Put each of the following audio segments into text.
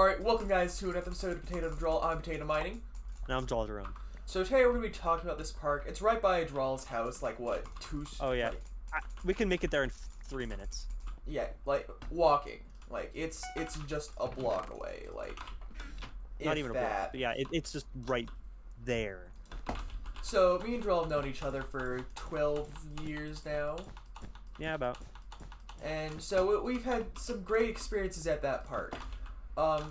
Alright, welcome guys to another episode of Potato to Draw. I'm Potato Mining. And I'm Draldrorond. So today we're going to be talking about this park. It's right by Drawl's house, like what, Oh yeah, we can make it there in 3 minutes. Yeah, like walking. Like it's just a block away. Like Not even a block. But yeah, it's just right there. So me and Drawl have known each other for 12 years now. Yeah, about. And so we've had some great experiences at that park.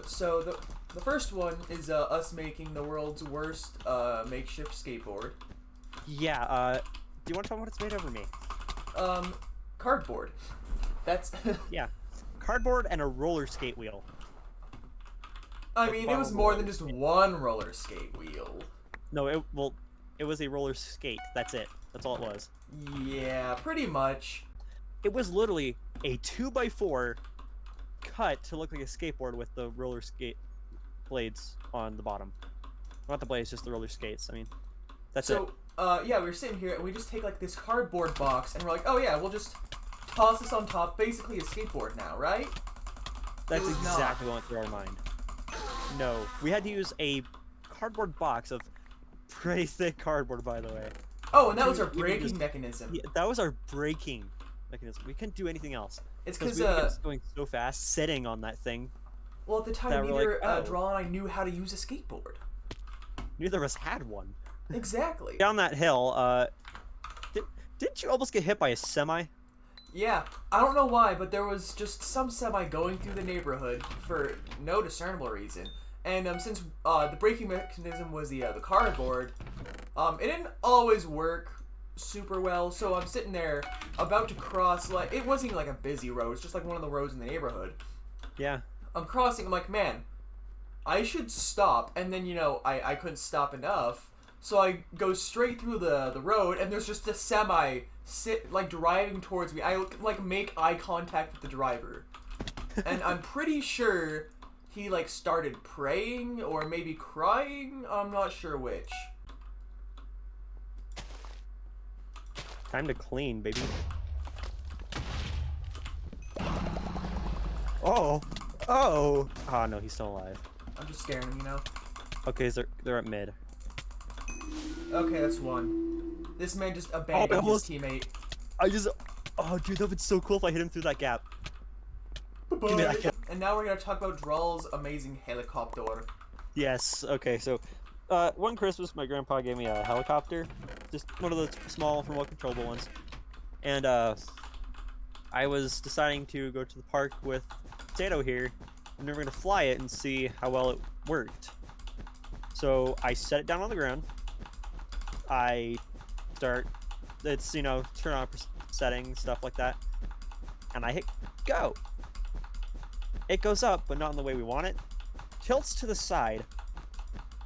So the first one is us making the world's worst makeshift skateboard. Yeah, do you want to tell me what it's made over me? Cardboard. That's yeah, cardboard and a roller skate wheel. I mean, it was more than just one roller skate wheel. No, it was a roller skate. That's it. That's all it was. Yeah, pretty much. It was literally a 2x4 cut to look like a skateboard with the roller skate blades on the bottom. Not the blades, just the roller skates. I mean, that's it. So, yeah, we were sitting here and we just take like this cardboard box and we're like, oh yeah, we'll just toss this on top, basically a skateboard now, right? That's exactly what went through our mind. No, we had to use a cardboard box of pretty thick cardboard, by the way. Oh, and that was our braking mechanism. Yeah, that was our braking mechanism. We couldn't do anything else. It's because we were just going so fast, sitting on that thing. Well, at the time, neither Draw and I knew how to use a skateboard. Neither of us had one. Exactly. Down that hill, didn't you almost get hit by a semi? Yeah, I don't know why, but there was just some semi going through the neighborhood for no discernible reason. And since the braking mechanism was the cardboard, it didn't always work super well. So I'm sitting there about to cross, like, it wasn't even like a busy road. It's just like one of the roads in the neighborhood. Yeah. I'm crossing. I'm like, man, I should stop. And then, you know, I couldn't stop enough. So I go straight through the road, and there's just a semi driving towards me. I like make eye contact with the driver, and I'm pretty sure he like started praying or maybe crying. I'm not sure which. Time to clean, baby. Oh no, he's still alive. I'm just scaring him, you know. Okay, they're at mid. Okay, that's one. This man just abandoned his teammate. Oh, dude, that would be so cool if I hit him through that gap. Give me that gap. And now we're gonna talk about Drall's amazing helicopter. Yes. Okay. So, one Christmas, my grandpa gave me a helicopter, just one of the small, remote controllable ones, and I was deciding to go to the park with Potato here, and we were gonna fly it and see how well it worked. So I set it down on the ground. It's, you know, turn on settings, stuff like that. And I hit go. It goes up, but not in the way we want it. Tilts to the side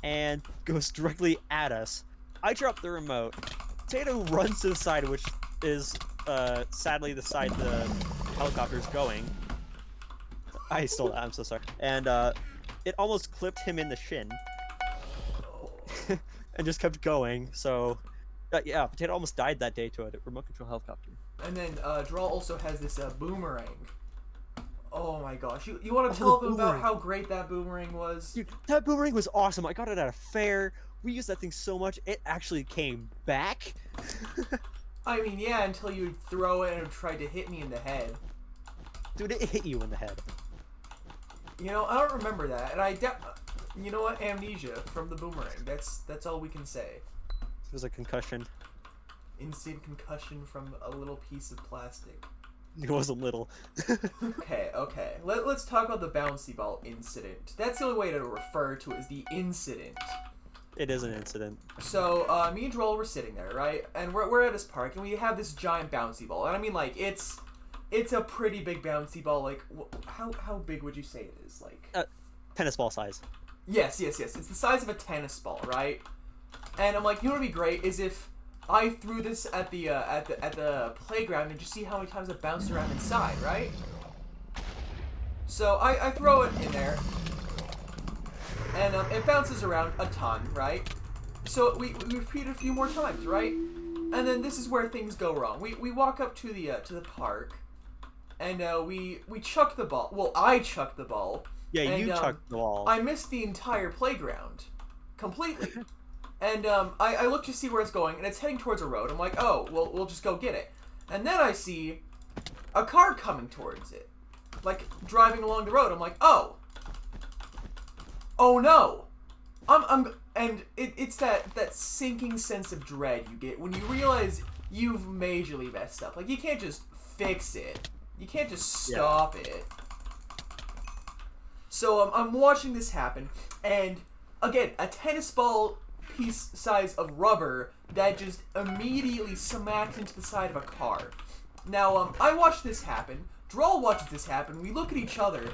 and goes directly at us. I drop the remote. Potato runs to the side, which is sadly the side the helicopter's going. I stole that, I'm so sorry. And it almost clipped him in the shin. And just kept going, so yeah, Potato almost died that day to a remote control helicopter. And then Draw also has this boomerang. Oh my gosh, you want to tell them about how great that boomerang was? Dude, that boomerang was awesome. I got it at a fair. We used that thing so much, it actually came back. I mean, yeah, until you throw it and it tried to hit me in the head. Dude, it hit you in the head. You know, I don't remember that, and you know what? Amnesia from the boomerang. That's all we can say. It was a concussion. Instant concussion from a little piece of plastic. It wasn't little. Okay. Let's talk about the bouncy ball incident. That's the only way to refer to it, is the incident. It is an incident. So, me and Droll were sitting there, right? And we're at this park, and we have this giant bouncy ball. And I mean, like, it's a pretty big bouncy ball. Like, how big would you say it is? Like, tennis ball size. Yes. It's the size of a tennis ball, right? And I'm like, you know what would be great is if I threw this at the playground and just see how many times it bounced around inside, right? So I throw it in there, and it bounces around a ton, right? So we repeat it a few more times, right? And then this is where things go wrong. We walk up to the park, and we chuck the ball. Well, I chuck the ball. Yeah, you and chucked the wall. I missed the entire playground completely. And I look to see where it's going, and it's heading towards a road. I'm like, oh, well, we'll just go get it. And then I see a car coming towards it, like driving along the road. I'm like, oh no, and it's that sinking sense of dread you get when you realize you've majorly messed up. Like, you can't just fix it, you can't just stop it. So I'm watching this happen, and again, a tennis ball piece size of rubber that just immediately smacked into the side of a car. Now, I watch this happen, Drawl watches this happen, we look at each other,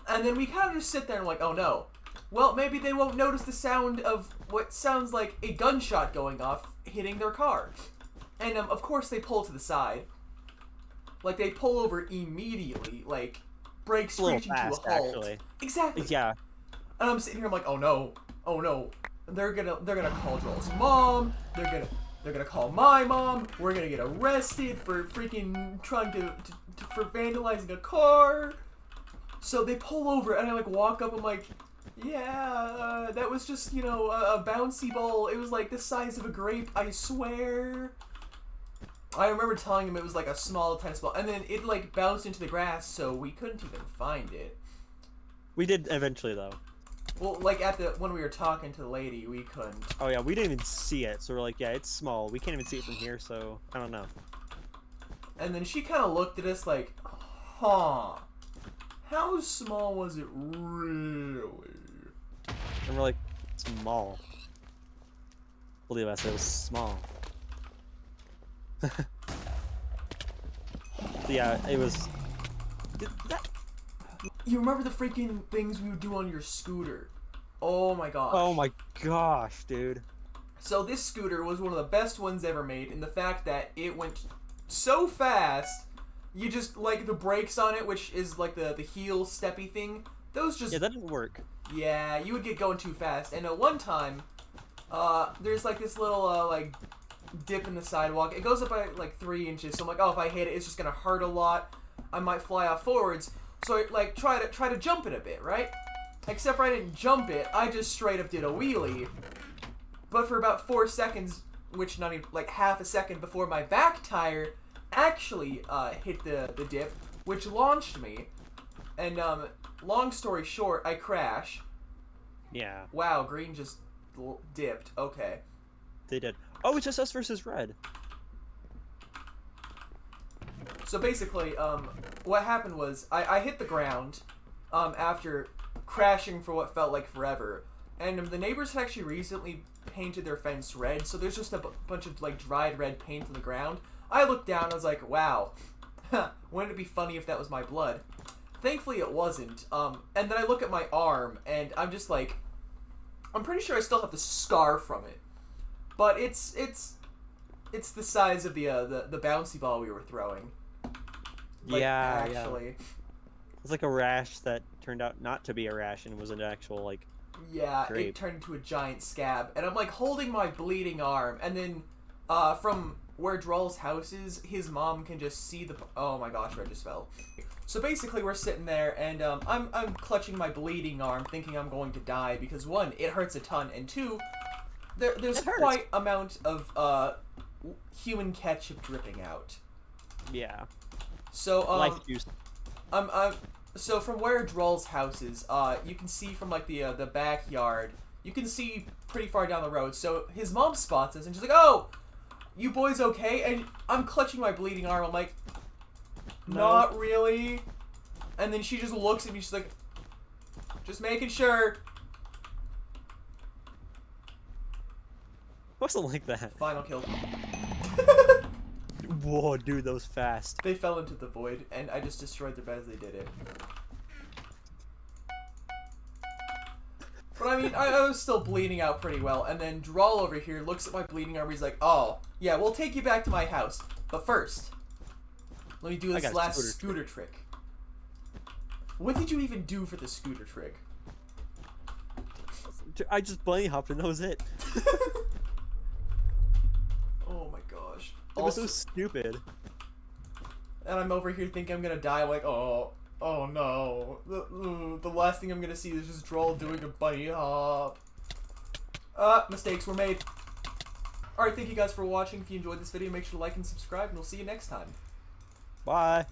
and then we kind of just sit there and like, oh no. Well, maybe they won't notice the sound of what sounds like a gunshot going off hitting their car. And, of course, they pull to the side. Like, they pull over immediately, like, brake screeching to a halt. Actually. Exactly. Yeah. And I'm sitting here, I'm like, oh no. They're gonna call Drawl's mom. They're gonna call my mom. We're gonna get arrested for freaking trying for vandalizing a car. So they pull over, and I like walk up. I'm like, yeah, that was just, you know, a bouncy ball. It was like the size of a grape, I swear. I remember telling him it was like a small tennis ball, and then it like bounced into the grass, so we couldn't even find it. We did eventually, though. Well, like when we were talking to the lady, we couldn't. Oh yeah, we didn't even see it, so we're like, yeah, it's small. We can't even see it from here, so I don't know. And then she kind of looked at us like, huh, how small was it really? And we're like, small. Believe I said it was small. Yeah, it was. You remember the freaking things we would do on your scooter? Oh my gosh. Oh my gosh, dude. So this scooter was one of the best ones ever made in the fact that it went so fast, you just, like, the brakes on it, which is like the heel steppy thing, those just... Yeah, that didn't work. Yeah, you would get going too fast. And one time, there's like this little, like, dip in the sidewalk. It goes up by like 3 inches, so I'm like, oh, if I hit it, it's just gonna hurt a lot. I might fly off forwards. So I like try to jump it a bit, right? Except for I didn't jump it, I just straight up did a wheelie. But for about 4 seconds, which not even like half a second before my back tire actually hit the dip, which launched me. And long story short, I crash. Yeah. Wow, green just dipped. Okay. They did. Oh, it's just us versus red. So basically, what happened was I hit the ground after crashing for what felt like forever, and the neighbors had actually recently painted their fence red, so there's just a bunch of like dried red paint on the ground. I looked down, I was like, wow, wouldn't it be funny if that was my blood? Thankfully it wasn't, and then I look at my arm, and I'm just like, I'm pretty sure I still have the scar from it, but it's the size of the bouncy ball we were throwing. Like, yeah, actually. yeah. It's like a rash that turned out not to be a rash and was an actual, like, yeah, grape. It turned into a giant scab. And I'm, like, holding my bleeding arm. And then, from where Drall's house is, his mom can just see the... Oh, my gosh, I just fell. So, basically, we're sitting there, and I'm clutching my bleeding arm, thinking I'm going to die. Because, 1, it hurts a ton. And 2, there's quite amount of, human ketchup dripping out. Yeah. So, life juice. So from where Drall's house is, you can see from like the backyard, you can see pretty far down the road. So his mom spots us and she's like, "Oh, you boys okay?" And I'm clutching my bleeding arm. I'm like, "Not really." And then she just looks at me. She's like, "Just making sure." Wasn't like that. Final kill. Whoa, dude, that was fast. They fell into the void, and I just destroyed their bed as they did it. But I mean, I was still bleeding out pretty well, and then Drall over here looks at my bleeding arm, he's like, "Oh, yeah, we'll take you back to my house. But first, let me do this last scooter trick." What did you even do for the scooter trick? I just bunny hopped and that was it. Oh my gosh. It was so stupid. And I'm over here thinking I'm gonna die. I'm like, oh. Oh no. The last thing I'm gonna see is just Droll doing a bunny hop. Mistakes were made. Alright, thank you guys for watching. If you enjoyed this video, make sure to like and subscribe, and we'll see you next time. Bye.